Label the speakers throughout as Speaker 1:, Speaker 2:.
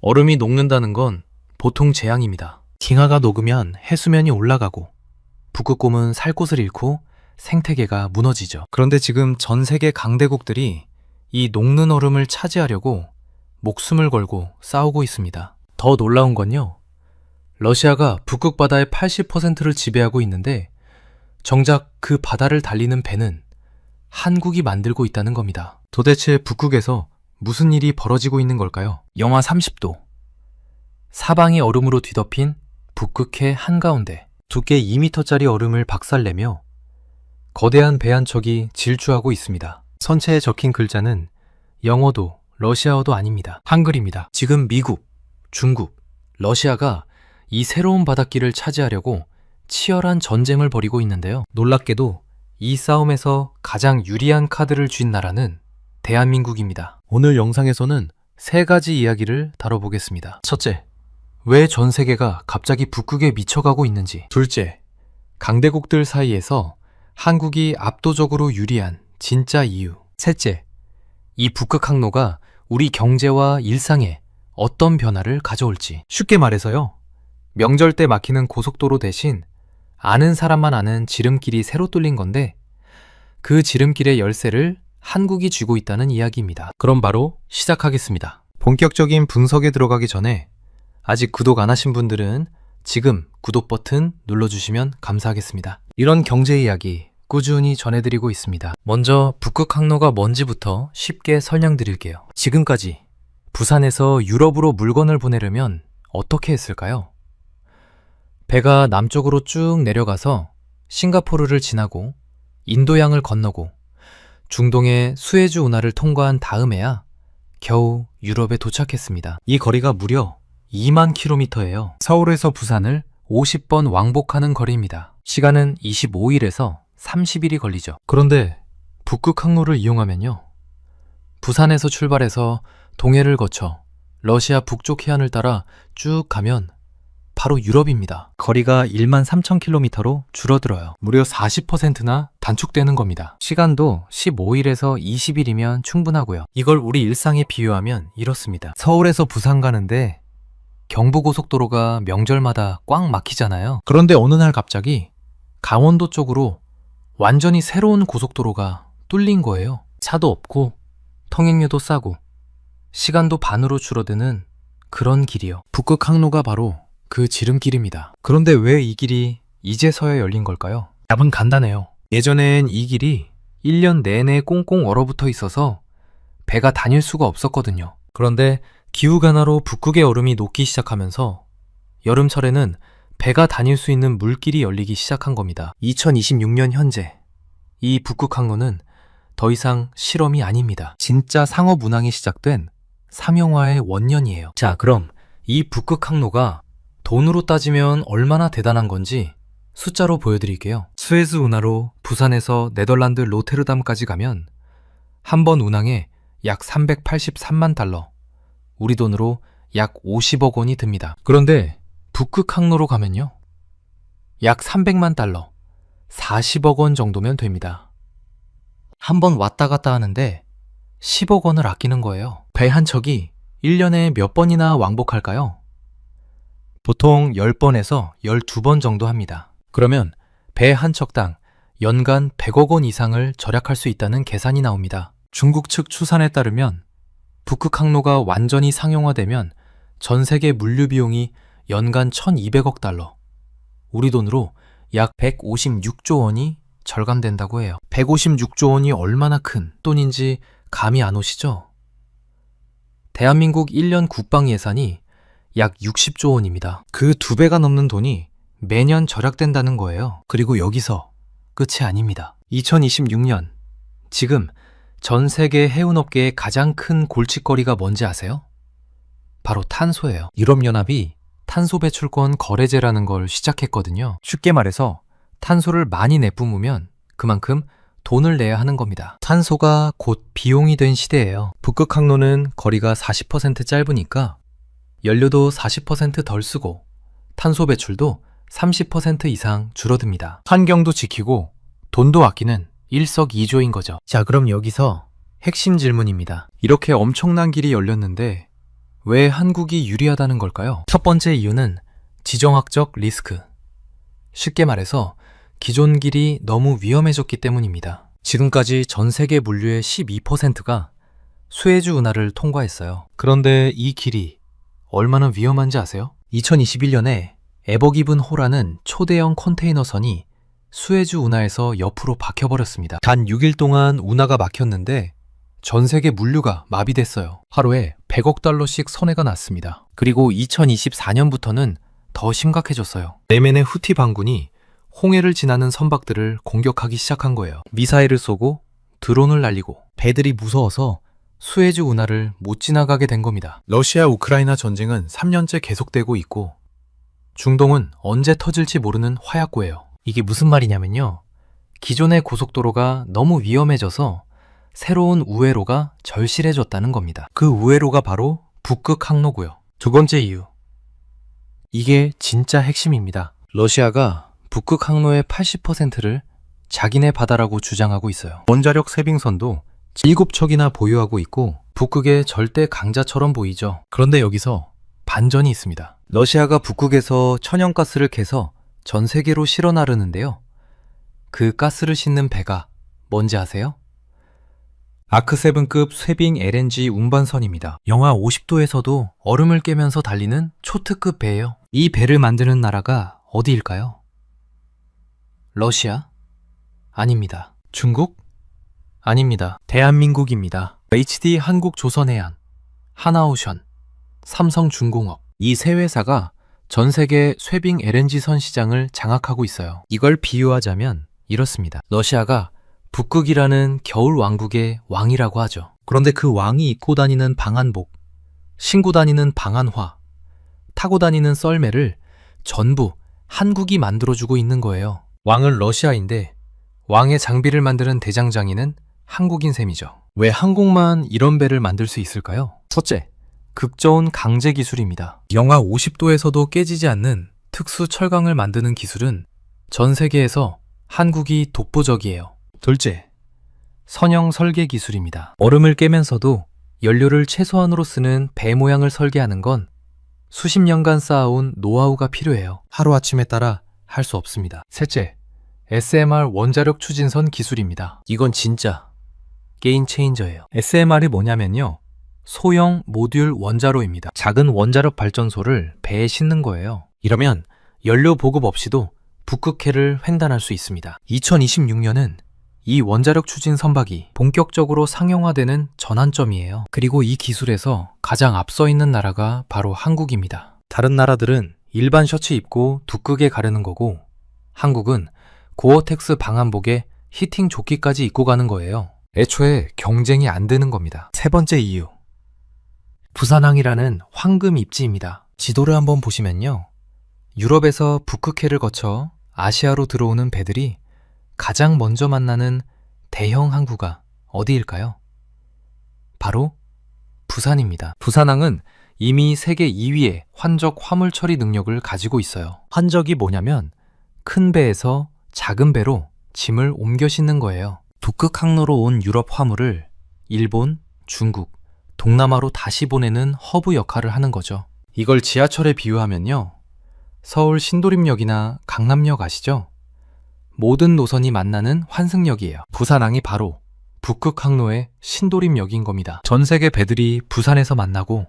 Speaker 1: 얼음이 녹는다는 건 보통 재앙입니다. 빙하가 녹으면 해수면이 올라가고 북극곰은 살 곳을 잃고 생태계가 무너지죠. 그런데 지금 전 세계 강대국들이 이 녹는 얼음을 차지하려고 목숨을 걸고 싸우고 있습니다. 더 놀라운 건요, 러시아가 북극 바다의 80%를 지배하고 있는데 정작 그 바다를 달리는 배는 한국이 만들고 있다는 겁니다. 도대체 북극에서 무슨 일이 벌어지고 있는 걸까요? 영하 30도, 사방이 얼음으로 뒤덮인 북극해 한가운데 두께 2m짜리 얼음을 박살내며 거대한 배 한 척이 질주하고 있습니다. 선체에 적힌 글자는 영어도 러시아어도 아닙니다. 한글입니다. 지금 미국, 중국, 러시아가 이 새로운 바닷길을 차지하려고 치열한 전쟁을 벌이고 있는데요. 놀랍게도 이 싸움에서 가장 유리한 카드를 쥔 나라는 대한민국입니다. 오늘 영상에서는 3가지 이야기를 다뤄보겠습니다. 첫째, 왜 전 세계가 갑자기 북극에 미쳐가고 있는지. 둘째, 강대국들 사이에서 한국이 압도적으로 유리한 진짜 이유. 셋째, 이 북극 항로가 우리 경제와 일상에 어떤 변화를 가져올지. 쉽게 말해서요, 명절 때 막히는 고속도로 대신 아는 사람만 아는 지름길이 새로 뚫린 건데 그 지름길의 열쇠를 한국이 쥐고 있다는 이야기입니다. 그럼 바로 시작하겠습니다. 본격적인 분석에 들어가기 전에 아직 구독 안 하신 분들은 지금 구독 버튼 눌러주시면 감사하겠습니다. 이런 경제 이야기 꾸준히 전해드리고 있습니다. 먼저 북극 항로가 뭔지부터 쉽게 설명드릴게요. 지금까지 부산에서 유럽으로 물건을 보내려면 어떻게 했을까요? 배가 남쪽으로 쭉 내려가서 싱가포르를 지나고 인도양을 건너고 중동의 수에즈 운하를 통과한 다음에야 겨우 유럽에 도착했습니다. 이 거리가 무려 2만 킬로미터예요. 서울에서 부산을 50번 왕복하는 거리입니다. 시간은 25일에서 30일이 걸리죠. 그런데 북극 항로를 이용하면요, 부산에서 출발해서 동해를 거쳐 러시아 북쪽 해안을 따라 쭉 가면 바로 유럽입니다. 거리가 1만 3천 킬로미터로 줄어들어요. 무려 40%나 단축되는 겁니다. 시간도 15일에서 20일이면 충분하고요. 이걸 우리 일상에 비유하면 이렇습니다. 서울에서 부산 가는데 경부고속도로가 명절마다 꽉 막히잖아요. 그런데 어느 날 갑자기 강원도 쪽으로 완전히 새로운 고속도로가 뚫린 거예요. 차도 없고 통행료도 싸고 시간도 반으로 줄어드는 그런 길이요. 북극 항로가 바로 그 지름길입니다. 그런데 왜 이 길이 이제서야 열린 걸까요? 답은 간단해요. 예전엔 이 길이 1년 내내 꽁꽁 얼어붙어 있어서 배가 다닐 수가 없었거든요. 그런데 기후변화로 북극의 얼음이 녹기 시작하면서 여름철에는 배가 다닐 수 있는 물길이 열리기 시작한 겁니다. 2026년 현재 이 북극 항로는 더 이상 실험이 아닙니다. 진짜 상업 운항이 시작된 상용화의 원년이에요. 자, 그럼 이 북극 항로가 돈으로 따지면 얼마나 대단한 건지 숫자로 보여드릴게요. 수에즈 운하로 부산에서 네덜란드 로테르담까지 가면 한 번 운항에 약 383만 달러, 우리 돈으로 약 50억 원이 듭니다. 그런데 북극 항로로 가면요, 약 300만 달러, 40억 원 정도면 됩니다. 한 번 왔다 갔다 하는데 10억 원을 아끼는 거예요. 배 한 척이 1년에 몇 번이나 왕복할까요? 보통 10번에서 12번 정도 합니다. 그러면 배 한 척당 연간 100억 원 이상을 절약할 수 있다는 계산이 나옵니다. 중국 측 추산에 따르면 북극 항로가 완전히 상용화되면 전 세계 물류 비용이 연간 1200억 달러, 우리 돈으로 약 156조 원이 절감된다고 해요. 156조 원이 얼마나 큰 돈인지 감이 안 오시죠? 대한민국 1년 국방 예산이 약 60조 원입니다. 그 2배가 넘는 돈이 매년 절약된다는 거예요. 그리고 여기서 끝이 아닙니다. 2026년, 지금 전 세계 해운업계의 가장 큰 골칫거리가 뭔지 아세요? 바로 탄소예요. 유럽연합이 탄소 배출권 거래제라는 걸 시작했거든요. 쉽게 말해서 탄소를 많이 내뿜으면 그만큼 돈을 내야 하는 겁니다. 탄소가 곧 비용이 된 시대예요. 북극 항로는 거리가 40% 짧으니까 연료도 40% 덜 쓰고 탄소 배출도 30% 이상 줄어듭니다. 환경도 지키고 돈도 아끼는 일석이조인 거죠. 자, 그럼 여기서 핵심 질문입니다. 이렇게 엄청난 길이 열렸는데 왜 한국이 유리하다는 걸까요? 첫 번째 이유는 지정학적 리스크. 쉽게 말해서 기존 길이 너무 위험해졌기 때문입니다. 지금까지 전 세계 물류의 12%가 수에즈 운하를 통과했어요. 그런데 이 길이 얼마나 위험한지 아세요? 2021년에 에버기븐 호라는 초대형 컨테이너선이 수에즈 운하에서 옆으로 박혀버렸습니다. 단 6일 동안 운하가 막혔는데 전 세계 물류가 마비됐어요. 하루에 100억 달러씩 손해가 났습니다. 그리고 2024년부터는 더 심각해졌어요. 예멘의 후티 반군이 홍해를 지나는 선박들을 공격하기 시작한 거예요. 미사일을 쏘고 드론을 날리고 배들이 무서워서 수에즈 운하를 못 지나가게 된 겁니다. 러시아 우크라이나 전쟁은 3년째 계속되고 있고 중동은 언제 터질지 모르는 화약고예요. 이게 무슨 말이냐면요. 기존의 고속도로가 너무 위험해져서 새로운 우회로가 절실해졌다는 겁니다. 그 우회로가 바로 북극 항로고요. 두 번째 이유. 이게 진짜 핵심입니다. 러시아가 북극 항로의 80%를 자기네 바다라고 주장하고 있어요. 원자력 쇄빙선도 7척이나 보유하고 있고 북극의 절대 강자처럼 보이죠. 그런데 여기서 반전이 있습니다. 러시아가 북극에서 천연가스를 캐서 전 세계로 실어 나르는데요. 그 가스를 싣는 배가 뭔지 아세요? 아크7급 쇄빙 LNG 운반선입니다. 영하 50도에서도 얼음을 깨면서 달리는 초특급 배예요. 이 배를 만드는 나라가 어디일까요? 러시아? 아닙니다. 중국? 아닙니다. 대한민국입니다. HD 한국조선해안, 하나오션, 삼성중공업 이 세 회사가 전 세계 쇄빙 LNG선 시장을 장악하고 있어요. 이걸 비유하자면 이렇습니다. 러시아가 북극이라는 겨울 왕국의 왕이라고 하죠. 그런데 그 왕이 입고 다니는 방한복, 신고 다니는 방한화, 타고 다니는 썰매를 전부 한국이 만들어주고 있는 거예요. 왕은 러시아인데 왕의 장비를 만드는 대장장이는 한국인 셈이죠. 왜 한국만 이런 배를 만들 수 있을까요? 첫째, 극저온 강제 기술입니다. 영하 50도에서도 깨지지 않는 특수 철강을 만드는 기술은 전 세계에서 한국이 독보적이에요. 둘째, 선형 설계 기술입니다. 얼음을 깨면서도 연료를 최소한으로 쓰는 배 모양을 설계하는 건 수십 년간 쌓아온 노하우가 필요해요. 하루아침에 따라 할 수 없습니다. 셋째, SMR 원자력 추진선 기술입니다. 이건 진짜 게임 체인저예요. SMR이 뭐냐면요. 소형 모듈 원자로입니다. 작은 원자력 발전소를 배에 싣는 거예요. 이러면 연료 보급 없이도 북극해를 횡단할 수 있습니다. 2026년은 이 원자력 추진 선박이 본격적으로 상용화되는 전환점이에요. 그리고 이 기술에서 가장 앞서 있는 나라가 바로 한국입니다. 다른 나라들은 일반 셔츠 입고 북극에 가려는 거고 한국은 고어텍스 방한복에 히팅 조끼까지 입고 가는 거예요. 애초에 경쟁이 안 되는 겁니다. 세 번째 이유. 부산항이라는 황금 입지입니다. 지도를 한번 보시면요. 유럽에서 북극해를 거쳐 아시아로 들어오는 배들이 가장 먼저 만나는 대형 항구가 어디일까요? 바로 부산입니다. 부산항은 이미 세계 2위의 환적 화물 처리 능력을 가지고 있어요. 환적이 뭐냐면 큰 배에서 작은 배로 짐을 옮겨 싣는 거예요. 북극 항로로 온 유럽 화물을 일본, 중국, 동남아로 다시 보내는 허브 역할을 하는 거죠. 이걸 지하철에 비유하면요. 서울 신도림역이나 강남역 아시죠? 모든 노선이 만나는 환승역이에요. 부산항이 바로 북극 항로의 신도림역인 겁니다. 전 세계 배들이 부산에서 만나고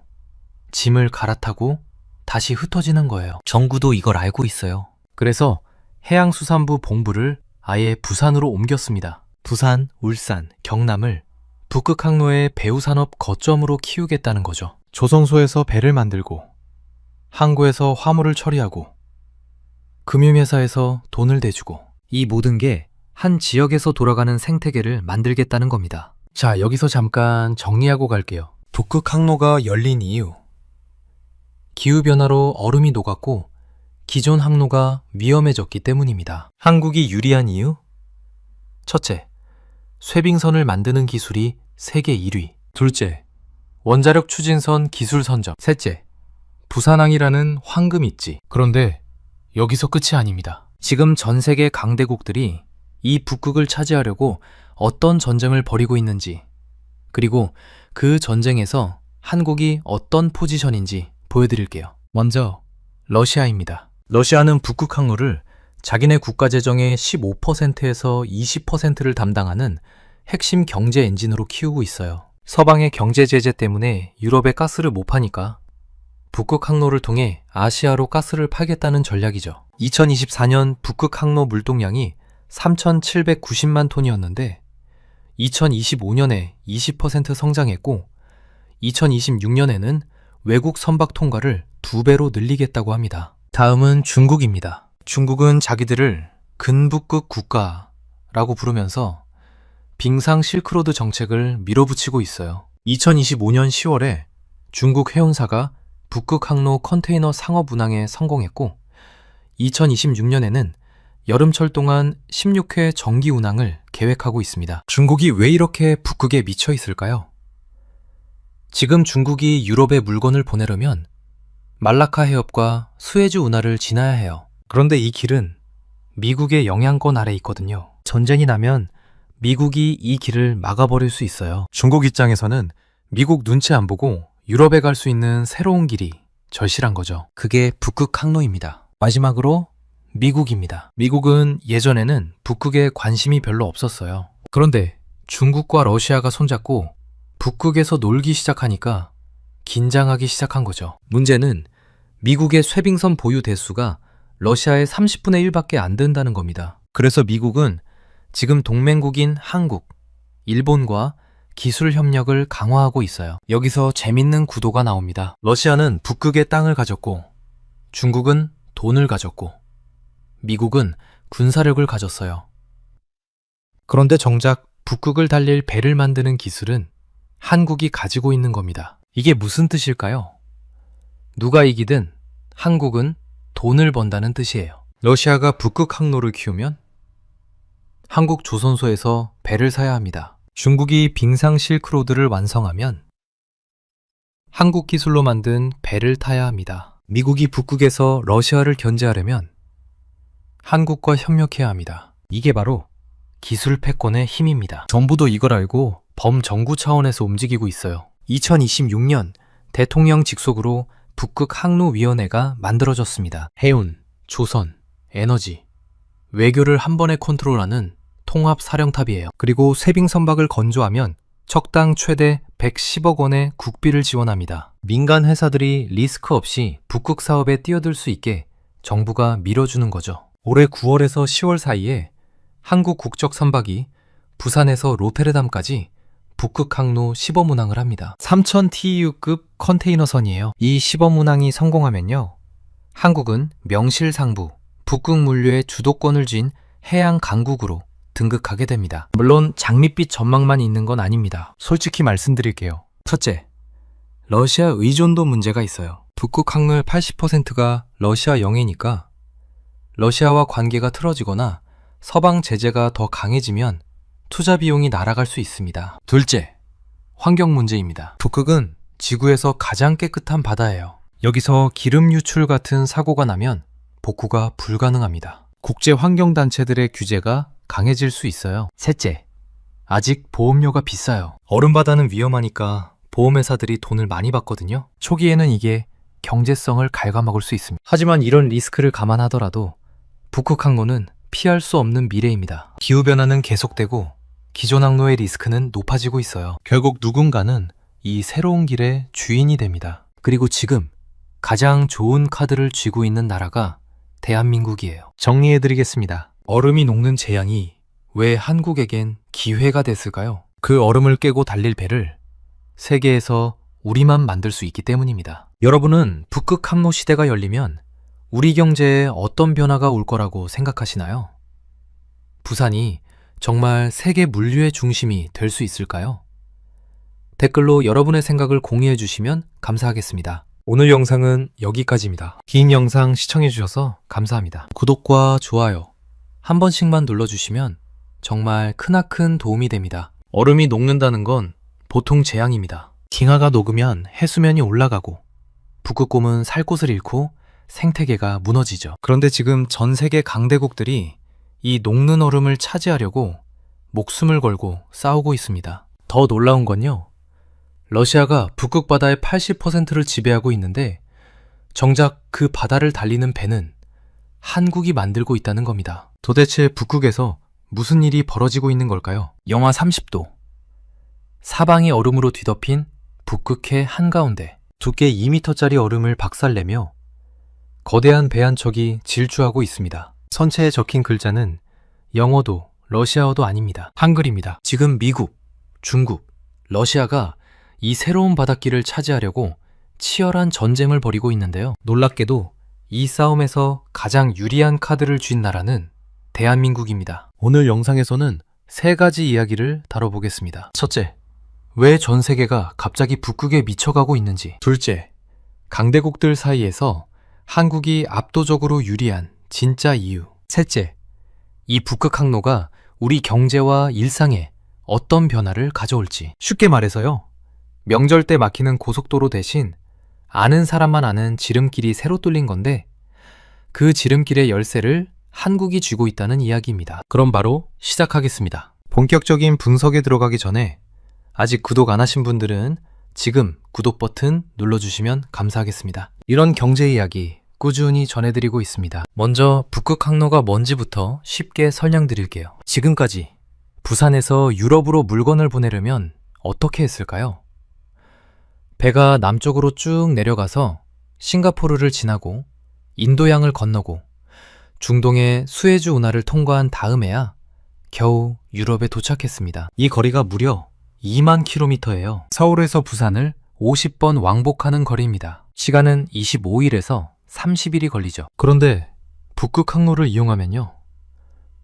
Speaker 1: 짐을 갈아타고 다시 흩어지는 거예요. 정부도 이걸 알고 있어요. 그래서 해양수산부 본부를 아예 부산으로 옮겼습니다. 부산, 울산, 경남을 북극 항로의 배후산업 거점으로 키우겠다는 거죠. 조성소에서 배를 만들고 항구에서 화물을 처리하고 금융회사에서 돈을 대주고 이 모든 게 한 지역에서 돌아가는 생태계를 만들겠다는 겁니다. 자, 여기서 잠깐 정리하고 갈게요. 북극 항로가 열린 이유. 기후변화로 얼음이 녹았고 기존 항로가 위험해졌기 때문입니다. 한국이 유리한 이유? 첫째, 쇄빙선을 만드는 기술이 세계 1위. 둘째, 원자력 추진선 기술 선점. 셋째, 부산항이라는 황금 입지. 그런데 여기서 끝이 아닙니다. 지금 전 세계 강대국들이 이 북극을 차지하려고 어떤 전쟁을 벌이고 있는지, 그리고 그 전쟁에서 한국이 어떤 포지션인지 보여드릴게요. 먼저 러시아입니다. 러시아는 북극 항로를 자기네 국가 재정의 15%에서 20%를 담당하는 핵심 경제 엔진으로 키우고 있어요. 서방의 경제 제재 때문에 유럽에 가스를 못 파니까 북극 항로를 통해 아시아로 가스를 팔겠다는 전략이죠. 2024년 북극 항로 물동량이 3,790만 톤이었는데 2025년에 20% 성장했고 2026년에는 외국 선박 통과를 2배로 늘리겠다고 합니다. 다음은 중국입니다. 중국은 자기들을 근북극 국가라고 부르면서 빙상 실크로드 정책을 밀어붙이고 있어요. 2025년 10월에 중국 해운사가 북극 항로 컨테이너 상업 운항에 성공했고 2026년에는 여름철 동안 16회 정기 운항을 계획하고 있습니다. 중국이 왜 이렇게 북극에 미쳐 있을까요? 지금 중국이 유럽에 물건을 보내려면 말라카 해협과 수에즈 운하를 지나야 해요. 그런데 이 길은 미국의 영향권 아래 있거든요. 전쟁이 나면 미국이 이 길을 막아버릴 수 있어요. 중국 입장에서는 미국 눈치 안 보고 유럽에 갈 수 있는 새로운 길이 절실한 거죠. 그게 북극 항로입니다. 마지막으로 미국입니다. 미국은 예전에는 북극에 관심이 별로 없었어요. 그런데 중국과 러시아가 손잡고 북극에서 놀기 시작하니까 긴장하기 시작한 거죠. 문제는 미국의 쇠빙선 보유 대수가 러시아의 30분의 1밖에 안 된다는 겁니다. 그래서 미국은 지금 동맹국인 한국, 일본과 기술 협력을 강화하고 있어요. 여기서 재밌는 구도가 나옵니다. 러시아는 북극의 땅을 가졌고 중국은 돈을 가졌고 미국은 군사력을 가졌어요. 그런데 정작 북극을 달릴 배를 만드는 기술은 한국이 가지고 있는 겁니다. 이게 무슨 뜻일까요? 누가 이기든 한국은 돈을 번다는 뜻이에요. 러시아가 북극 항로를 키우면 한국 조선소에서 배를 사야 합니다. 중국이 빙상 실크로드를 완성하면 한국 기술로 만든 배를 타야 합니다. 미국이 북극에서 러시아를 견제하려면 한국과 협력해야 합니다. 이게 바로 기술 패권의 힘입니다. 정부도 이걸 알고 범정부 차원에서 움직이고 있어요. 2026년 대통령 직속으로 북극 항로위원회가 만들어졌습니다. 해운, 조선, 에너지, 외교를 한 번에 컨트롤하는 통합사령탑이에요. 그리고 쇠빙선박을 건조하면 척당 최대 110억 원의 국비를 지원합니다. 민간 회사들이 리스크 없이 북극 사업에 뛰어들 수 있게 정부가 밀어주는 거죠. 올해 9월에서 10월 사이에 한국 국적 선박이 부산에서 로테르담까지 북극 항로 시범 운항을 합니다. 3000TEU급 컨테이너선이에요. 이 시범 운항이 성공하면요, 한국은 명실상부 북극 물류의 주도권을 쥔 해양 강국으로 등극하게 됩니다. 물론 장밋빛 전망만 있는 건 아닙니다. 솔직히 말씀드릴게요. 첫째, 러시아 의존도 문제가 있어요. 북극 항로의 80%가 러시아 영해니까 러시아와 관계가 틀어지거나 서방 제재가 더 강해지면 투자 비용이 날아갈 수 있습니다. 둘째, 환경 문제입니다. 북극은 지구에서 가장 깨끗한 바다예요. 여기서 기름 유출 같은 사고가 나면 복구가 불가능합니다. 국제환경단체들의 규제가 강해질 수 있어요. 셋째, 아직 보험료가 비싸요. 얼음바다는 위험하니까 보험회사들이 돈을 많이 받거든요. 초기에는 이게 경제성을 갉아먹을 수 있습니다. 하지만 이런 리스크를 감안하더라도 북극 항로는 피할 수 없는 미래입니다. 기후변화는 계속되고 기존 항로의 리스크는 높아지고 있어요. 결국 누군가는 이 새로운 길의 주인이 됩니다. 그리고 지금 가장 좋은 카드를 쥐고 있는 나라가 대한민국이에요. 정리해드리겠습니다. 얼음이 녹는 재앙이 왜 한국에겐 기회가 됐을까요? 그 얼음을 깨고 달릴 배를 세계에서 우리만 만들 수 있기 때문입니다. 여러분은 북극 항로 시대가 열리면 우리 경제에 어떤 변화가 올 거라고 생각하시나요? 부산이 정말 세계 물류의 중심이 될 수 있을까요? 댓글로 여러분의 생각을 공유해 주시면 감사하겠습니다. 오늘 영상은 여기까지입니다. 긴 영상 시청해 주셔서 감사합니다. 구독과 좋아요 한 번씩만 눌러주시면 정말 크나큰 도움이 됩니다. 얼음이 녹는다는 건 보통 재앙입니다. 빙하가 녹으면 해수면이 올라가고 북극곰은 살 곳을 잃고 생태계가 무너지죠. 그런데 지금 전 세계 강대국들이 이 녹는 얼음을 차지하려고 목숨을 걸고 싸우고 있습니다. 더 놀라운 건요, 러시아가 북극 바다의 80%를 지배하고 있는데 정작 그 바다를 달리는 배는 한국이 만들고 있다는 겁니다. 도대체 북극에서 무슨 일이 벌어지고 있는 걸까요? 영하 30도. 사방이 얼음으로 뒤덮인 북극해 한가운데 두께 2m짜리 얼음을 박살내며 거대한 배 한 척이 질주하고 있습니다. 선체에 적힌 글자는 영어도 러시아어도 아닙니다. 한글입니다. 지금 미국, 중국, 러시아가 이 새로운 바닷길을 차지하려고 치열한 전쟁을 벌이고 있는데요. 놀랍게도 이 싸움에서 가장 유리한 카드를 쥔 나라는 대한민국입니다. 오늘 영상에서는 3가지 이야기를 다뤄보겠습니다. 첫째, 왜 전 세계가 갑자기 북극에 미쳐가고 있는지. 둘째, 강대국들 사이에서 한국이 압도적으로 유리한 진짜 이유. 셋째, 이 북극 항로가 우리 경제와 일상에 어떤 변화를 가져올지. 쉽게 말해서요, 명절 때 막히는 고속도로 대신 아는 사람만 아는 지름길이 새로 뚫린 건데 그 지름길의 열쇠를 한국이 쥐고 있다는 이야기입니다. 그럼 바로 시작하겠습니다. 본격적인 분석에 들어가기 전에 아직 구독 안 하신 분들은 지금 구독 버튼 눌러주시면 감사하겠습니다. 이런 경제 이야기 꾸준히 전해드리고 있습니다. 먼저 북극 항로가 뭔지부터 쉽게 설명드릴게요. 지금까지 부산에서 유럽으로 물건을 보내려면 어떻게 했을까요? 배가 남쪽으로 쭉 내려가서 싱가포르를 지나고 인도양을 건너고 중동의 수에즈 운하를 통과한 다음에야 겨우 유럽에 도착했습니다. 이 거리가 무려 2만 킬로미터예요. 서울에서 부산을 50번 왕복하는 거리입니다. 시간은 25일에서 30일이 걸리죠. 그런데 북극 항로를 이용하면요,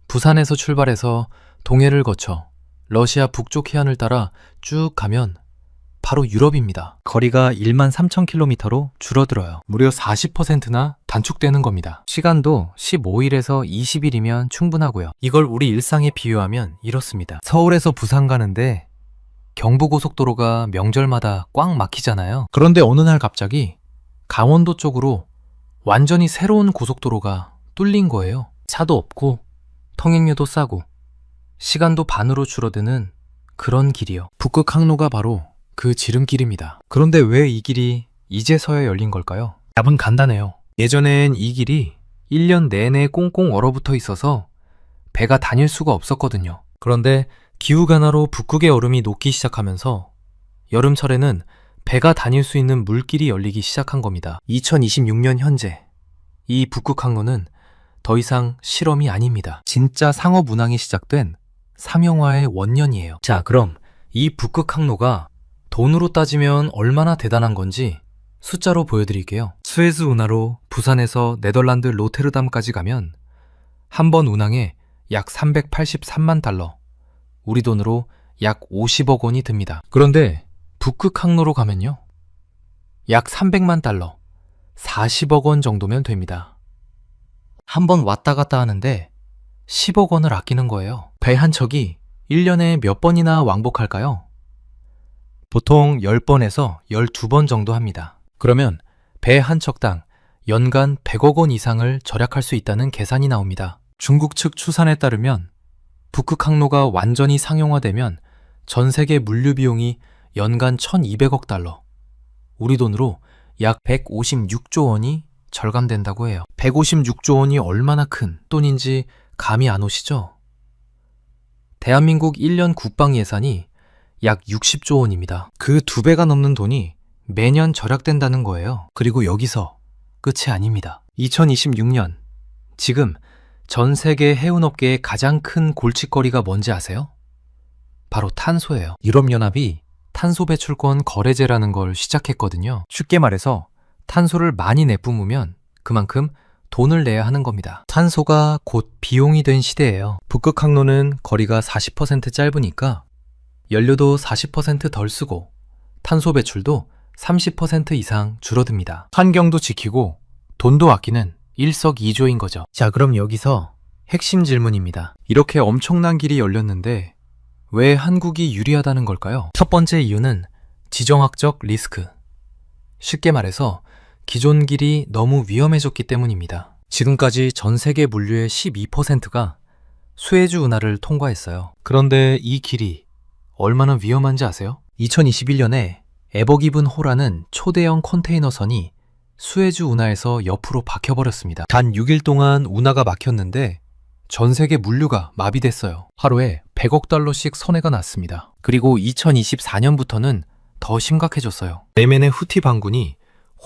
Speaker 1: 부산에서 출발해서 동해를 거쳐 러시아 북쪽 해안을 따라 쭉 가면 바로 유럽입니다. 거리가 1만 3천 킬로미터로 줄어들어요. 무려 40%나 단축되는 겁니다. 시간도 15일에서 20일이면 충분하고요. 이걸 우리 일상에 비유하면 이렇습니다. 서울에서 부산 가는데 경부고속도로가 명절마다 꽉 막히잖아요. 그런데 어느 날 갑자기 강원도 쪽으로 완전히 새로운 고속도로가 뚫린 거예요. 차도 없고 통행료도 싸고 시간도 반으로 줄어드는 그런 길이요. 북극 항로가 바로 그 지름길입니다. 그런데 왜 이 길이 이제서야 열린 걸까요? 답은 간단해요. 예전엔 이 길이 1년 내내 꽁꽁 얼어붙어 있어서 배가 다닐 수가 없었거든요. 그런데 기후변화로 북극의 얼음이 녹기 시작하면서 여름철에는 배가 다닐 수 있는 물길이 열리기 시작한 겁니다. 2026년 현재 이 북극 항로는 더 이상 실험이 아닙니다. 진짜 상업 운항이 시작된 상용화의 원년이에요. 자, 그럼 이 북극 항로가 돈으로 따지면 얼마나 대단한 건지 숫자로 보여드릴게요. 수에즈 운하로 부산에서 네덜란드 로테르담까지 가면 한 번 운항에 약 383만 달러, 우리 돈으로 약 50억 원이 듭니다. 그런데 북극 항로로 가면요, 약 300만 달러, 40억 원 정도면 됩니다. 한 번 왔다 갔다 하는데 10억 원을 아끼는 거예요. 배 한 척이 1년에 몇 번이나 왕복할까요? 보통 10번에서 12번 정도 합니다. 그러면 배 한 척당 연간 100억 원 이상을 절약할 수 있다는 계산이 나옵니다. 중국 측 추산에 따르면 북극 항로가 완전히 상용화되면 전 세계 물류 비용이 연간 1200억 달러, 우리 돈으로 약 156조 원이 절감된다고 해요. 156조 원이 얼마나 큰 돈인지 감이 안 오시죠? 대한민국 1년 국방 예산이 약 60조 원입니다. 그 2배가 넘는 돈이 매년 절약된다는 거예요. 그리고 여기서 끝이 아닙니다. 2026년, 지금 전 세계 해운업계의 가장 큰 골칫거리가 뭔지 아세요? 바로 탄소예요. 유럽연합이 탄소 배출권 거래제라는 걸 시작했거든요. 쉽게 말해서 탄소를 많이 내뿜으면 그만큼 돈을 내야 하는 겁니다. 탄소가 곧 비용이 된 시대예요. 북극 항로는 거리가 40% 짧으니까 연료도 40% 덜 쓰고 탄소 배출도 30% 이상 줄어듭니다. 환경도 지키고 돈도 아끼는 일석이조인 거죠. 자, 그럼 여기서 핵심 질문입니다. 이렇게 엄청난 길이 열렸는데 왜 한국이 유리하다는 걸까요? 첫 번째 이유는 지정학적 리스크. 쉽게 말해서 기존 길이 너무 위험해졌기 때문입니다. 지금까지 전 세계 물류의 12%가 수에즈 운하를 통과했어요. 그런데 이 길이 얼마나 위험한지 아세요? 2021년에 에버기븐 호라는 초대형 컨테이너선이 수에즈 운하에서 옆으로 박혀버렸습니다. 단 6일 동안 운하가 막혔는데 전 세계 물류가 마비됐어요. 하루에 100억 달러씩 손해가 났습니다. 그리고 2024년부터는 더 심각해졌어요. 예멘의 후티 반군이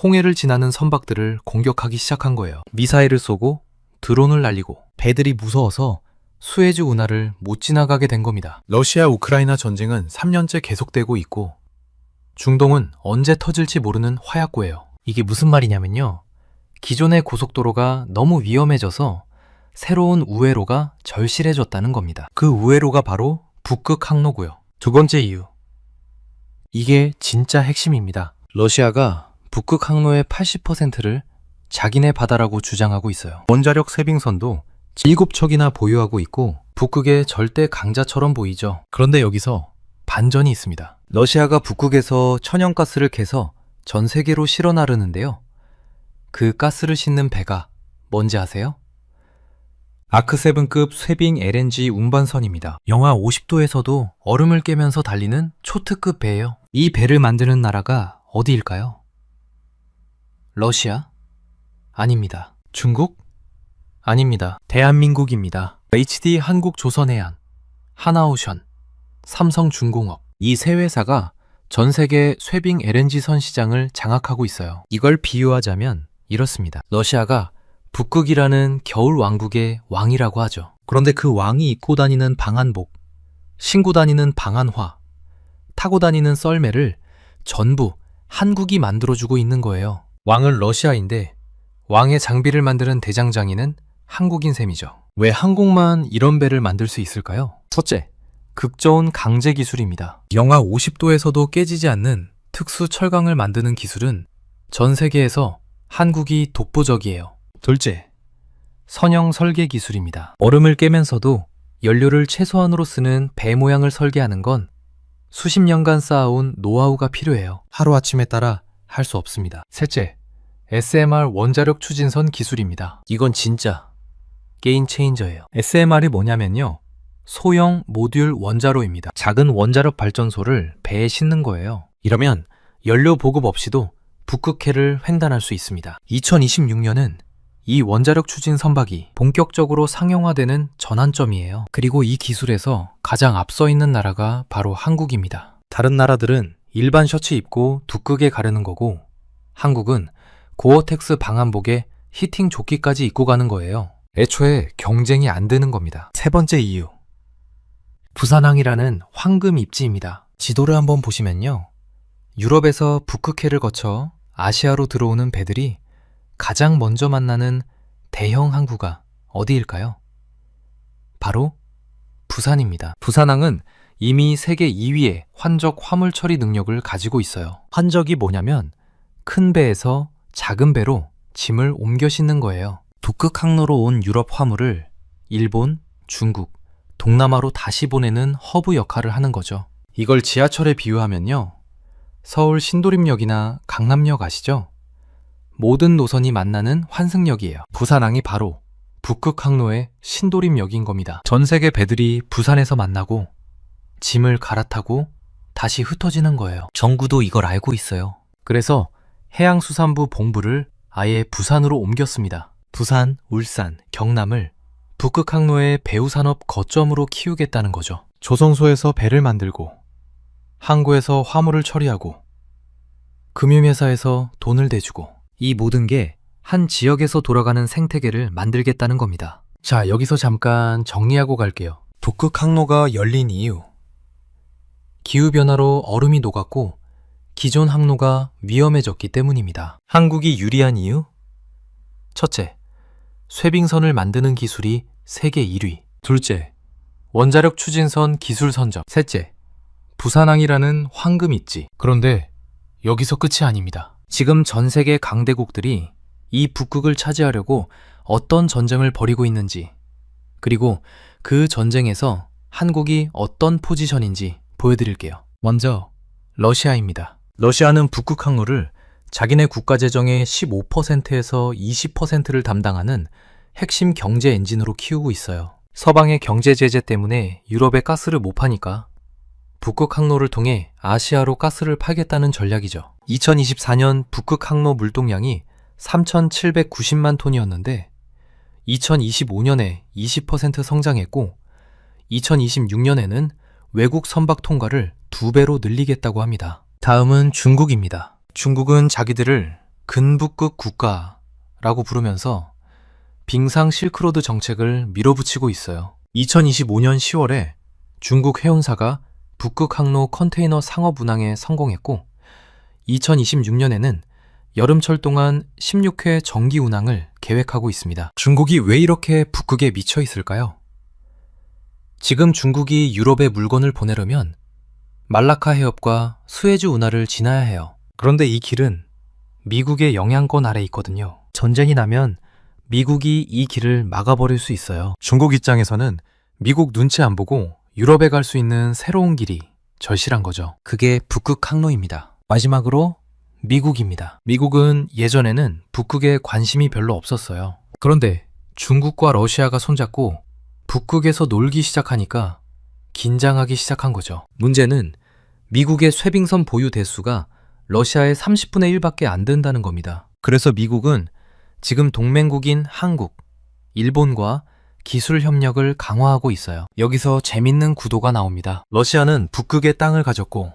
Speaker 1: 홍해를 지나는 선박들을 공격하기 시작한 거예요. 미사일을 쏘고 드론을 날리고 배들이 무서워서 수에즈 운하를 못 지나가게 된 겁니다. 러시아 우크라이나 전쟁은 3년째 계속되고 있고 중동은 언제 터질지 모르는 화약고예요. 이게 무슨 말이냐면요. 기존의 고속도로가 너무 위험해져서 새로운 우회로가 절실해졌다는 겁니다. 그 우회로가 바로 북극 항로고요. 두 번째 이유. 이게 진짜 핵심입니다. 러시아가 북극 항로의 80%를 자기네 바다라고 주장하고 있어요. 원자력 쇄빙선도 7척이나 보유하고 있고 북극의 절대 강자처럼 보이죠. 그런데 여기서 반전이 있습니다. 러시아가 북극에서 천연가스를 캐서 전 세계로 실어 나르는데요. 그 가스를 싣는 배가 뭔지 아세요? 아크7급 쇄빙 LNG 운반선입니다. 영하 50도에서도 얼음을 깨면서 달리는 초특급 배예요. 이 배를 만드는 나라가 어디일까요? 러시아? 아닙니다. 중국? 아닙니다. 대한민국입니다. HD 한국조선해양, 하나오션, 삼성중공업 이 세 회사가 전 세계 쇄빙 LNG 선 시장을 장악하고 있어요. 이걸 비유하자면 이렇습니다. 러시아가 북극이라는 겨울 왕국의 왕이라고 하죠. 그런데 그 왕이 입고 다니는 방한복, 신고 다니는 방한화, 타고 다니는 썰매를 전부 한국이 만들어주고 있는 거예요. 왕은 러시아인데 왕의 장비를 만드는 대장장이는 한국인 셈이죠. 왜 한국만 이런 배를 만들 수 있을까요? 첫째, 극저온 강제 기술입니다. 영하 50도에서도 깨지지 않는 특수 철강을 만드는 기술은 전 세계에서 한국이 독보적이에요. 둘째, 선형 설계 기술입니다. 얼음을 깨면서도 연료를 최소한으로 쓰는 배 모양을 설계하는 건 수십 년간 쌓아온 노하우가 필요해요. 하루아침에 따라 할 수 없습니다. 셋째, SMR 원자력 추진선 기술입니다. 이건 진짜 게임 체인저예요. SMR이 뭐냐면요. 소형 모듈 원자로입니다. 작은 원자력 발전소를 배에 싣는 거예요. 이러면 연료 보급 없이도 북극해를 횡단할 수 있습니다. 2026년은 이 원자력 추진 선박이 본격적으로 상용화되는 전환점이에요. 그리고 이 기술에서 가장 앞서 있는 나라가 바로 한국입니다. 다른 나라들은 일반 셔츠 입고 북극에 가르는 거고 한국은 고어텍스 방한복에 히팅 조끼까지 입고 가는 거예요. 애초에 경쟁이 안 되는 겁니다. 세 번째 이유. 부산항이라는 황금 입지입니다. 지도를 한번 보시면요. 유럽에서 북극해를 거쳐 아시아로 들어오는 배들이 가장 먼저 만나는 대형 항구가 어디일까요? 바로 부산입니다. 부산항은 이미 세계 2위의 환적 화물 처리 능력을 가지고 있어요. 환적이 뭐냐면 큰 배에서 작은 배로 짐을 옮겨 싣는 거예요. 북극 항로로 온 유럽 화물을 일본, 중국, 동남아로 다시 보내는 허브 역할을 하는 거죠. 이걸 지하철에 비유하면요. 서울 신도림역이나 강남역 아시죠? 모든 노선이 만나는 환승역이에요. 부산항이 바로 북극 항로의 신도림역인 겁니다. 전 세계 배들이 부산에서 만나고 짐을 갈아타고 다시 흩어지는 거예요. 정부도 이걸 알고 있어요. 그래서 해양수산부 본부를 아예 부산으로 옮겼습니다. 부산, 울산, 경남을 북극 항로의 배후산업 거점으로 키우겠다는 거죠. 조성소에서 배를 만들고 항구에서 화물을 처리하고 금융회사에서 돈을 대주고 이 모든 게 한 지역에서 돌아가는 생태계를 만들겠다는 겁니다. 자, 여기서 잠깐 정리하고 갈게요. 북극 항로가 열린 이유. 기후변화로 얼음이 녹았고 기존 항로가 위험해졌기 때문입니다. 한국이 유리한 이유? 첫째, 쇄빙선을 만드는 기술이 세계 1위. 둘째, 원자력 추진선 기술 선정. 셋째, 부산항이라는 황금 입지. 그런데 여기서 끝이 아닙니다. 지금 전 세계 강대국들이 이 북극을 차지하려고 어떤 전쟁을 벌이고 있는지, 그리고 그 전쟁에서 한국이 어떤 포지션인지 보여드릴게요. 먼저 러시아입니다. 러시아는 북극 항로를 자기네 국가 재정의 15%에서 20%를 담당하는 핵심 경제 엔진으로 키우고 있어요. 서방의 경제 제재 때문에 유럽에 가스를 못 파니까 북극 항로를 통해 아시아로 가스를 팔겠다는 전략이죠. 2024년 북극 항로 물동량이 3,790만 톤이었는데 2025년에 20% 성장했고 2026년에는 외국 선박 통과를 2배로 늘리겠다고 합니다. 다음은 중국입니다. 중국은 자기들을 근북극 국가라고 부르면서 빙상 실크로드 정책을 밀어붙이고 있어요. 2025년 10월에 중국 해운사가 북극 항로 컨테이너 상업 운항에 성공했고 2026년에는 여름철 동안 16회 정기 운항을 계획하고 있습니다. 중국이 왜 이렇게 북극에 미쳐 있을까요? 지금 중국이 유럽에 물건을 보내려면 말라카 해협과 수에즈 운하를 지나야 해요. 그런데 이 길은 미국의 영향권 아래 있거든요. 전쟁이 나면 미국이 이 길을 막아버릴 수 있어요. 중국 입장에서는 미국 눈치 안 보고 유럽에 갈 수 있는 새로운 길이 절실한 거죠. 그게 북극 항로입니다. 마지막으로 미국입니다. 미국은 예전에는 북극에 관심이 별로 없었어요. 그런데 중국과 러시아가 손잡고 북극에서 놀기 시작하니까 긴장하기 시작한 거죠. 문제는 미국의 쇠빙선 보유 대수가 러시아의 30분의 1밖에 안 된다는 겁니다. 그래서 미국은 지금 동맹국인 한국, 일본과 기술 협력을 강화하고 있어요. 여기서 재밌는 구도가 나옵니다. 러시아는 북극의 땅을 가졌고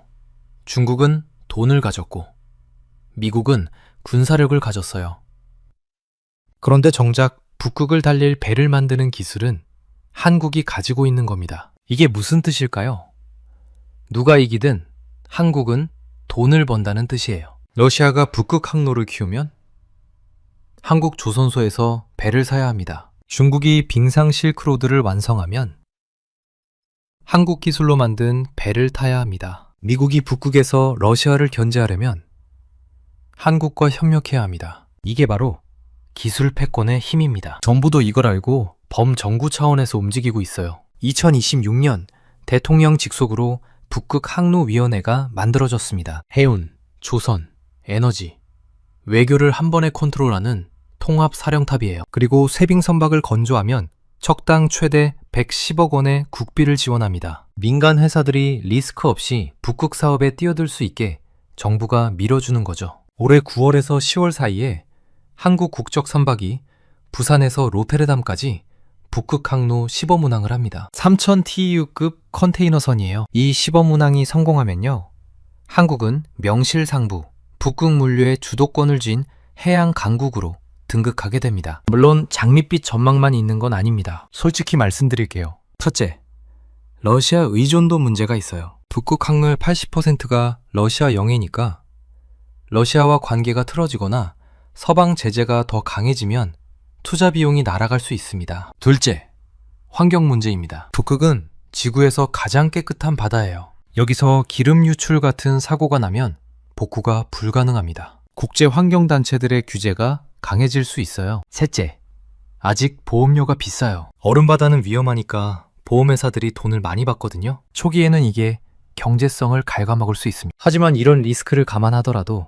Speaker 1: 중국은 돈을 가졌고 미국은 군사력을 가졌어요. 그런데 정작 북극을 달릴 배를 만드는 기술은 한국이 가지고 있는 겁니다. 이게 무슨 뜻일까요? 누가 이기든 한국은 돈을 번다는 뜻이에요. 러시아가 북극 항로를 키우면 한국 조선소에서 배를 사야 합니다. 중국이 빙상 실크로드를 완성하면 한국 기술로 만든 배를 타야 합니다. 미국이 북극에서 러시아를 견제하려면 한국과 협력해야 합니다. 이게 바로 기술 패권의 힘입니다. 정부도 이걸 알고 범정부 차원에서 움직이고 있어요. 2026년 대통령 직속으로 북극 항로위원회가 만들어졌습니다. 해운, 조선, 에너지, 외교를 한 번에 컨트롤하는 통합사령탑이에요. 그리고 쇠빙선박을 건조하면 척당 최대 110억 원의 국비를 지원합니다. 민간 회사들이 리스크 없이 북극 사업에 뛰어들 수 있게 정부가 밀어주는 거죠. 올해 9월에서 10월 사이에 한국 국적 선박이 부산에서 로테르담까지 북극 항로 시범 운항을 합니다. 3000TEU급 컨테이너선이에요. 이 시범 운항이 성공하면요, 한국은 명실상부 북극 물류의 주도권을 쥔 해양 강국으로 등극하게 됩니다. 물론 장밋빛 전망만 있는 건 아닙니다. 솔직히 말씀드릴게요. 첫째, 러시아 의존도 문제가 있어요. 북극 항로의 80%가 러시아 영해니까 러시아와 관계가 틀어지거나 서방 제재가 더 강해지면 투자 비용이 날아갈 수 있습니다. 둘째, 환경 문제입니다. 북극은 지구에서 가장 깨끗한 바다예요. 여기서 기름 유출 같은 사고가 나면 복구가 불가능합니다. 국제환경단체들의 규제가 강해질 수 있어요. 셋째, 아직 보험료가 비싸요. 얼음바다는 위험하니까 보험회사들이 돈을 많이 받거든요. 초기에는 이게 경제성을 갉아먹을 수 있습니다. 하지만 이런 리스크를 감안하더라도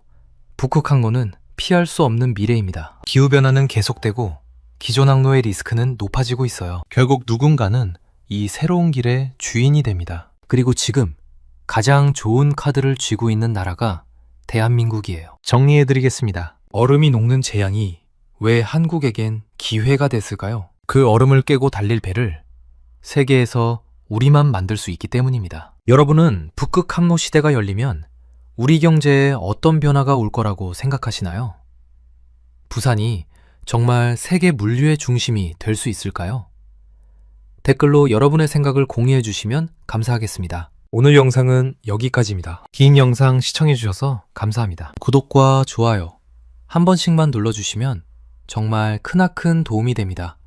Speaker 1: 북극 항로는 피할 수 없는 미래입니다. 기후변화는 계속되고 기존 항로의 리스크는 높아지고 있어요. 결국 누군가는 이 새로운 길의 주인이 됩니다. 그리고 지금 가장 좋은 카드를 쥐고 있는 나라가 대한민국이에요. 정리해드리겠습니다. 얼음이 녹는 재앙이 왜 한국에겐 기회가 됐을까요? 그 얼음을 깨고 달릴 배를 세계에서 우리만 만들 수 있기 때문입니다. 여러분은 북극 항로 시대가 열리면 우리 경제에 어떤 변화가 올 거라고 생각하시나요? 부산이 정말 세계 물류의 중심이 될 수 있을까요? 댓글로 여러분의 생각을 공유해 주시면 감사하겠습니다. 오늘 영상은 여기까지입니다. 긴 영상 시청해 주셔서 감사합니다. 구독과 좋아요 한 번씩만 눌러주시면 정말 크나큰 도움이 됩니다.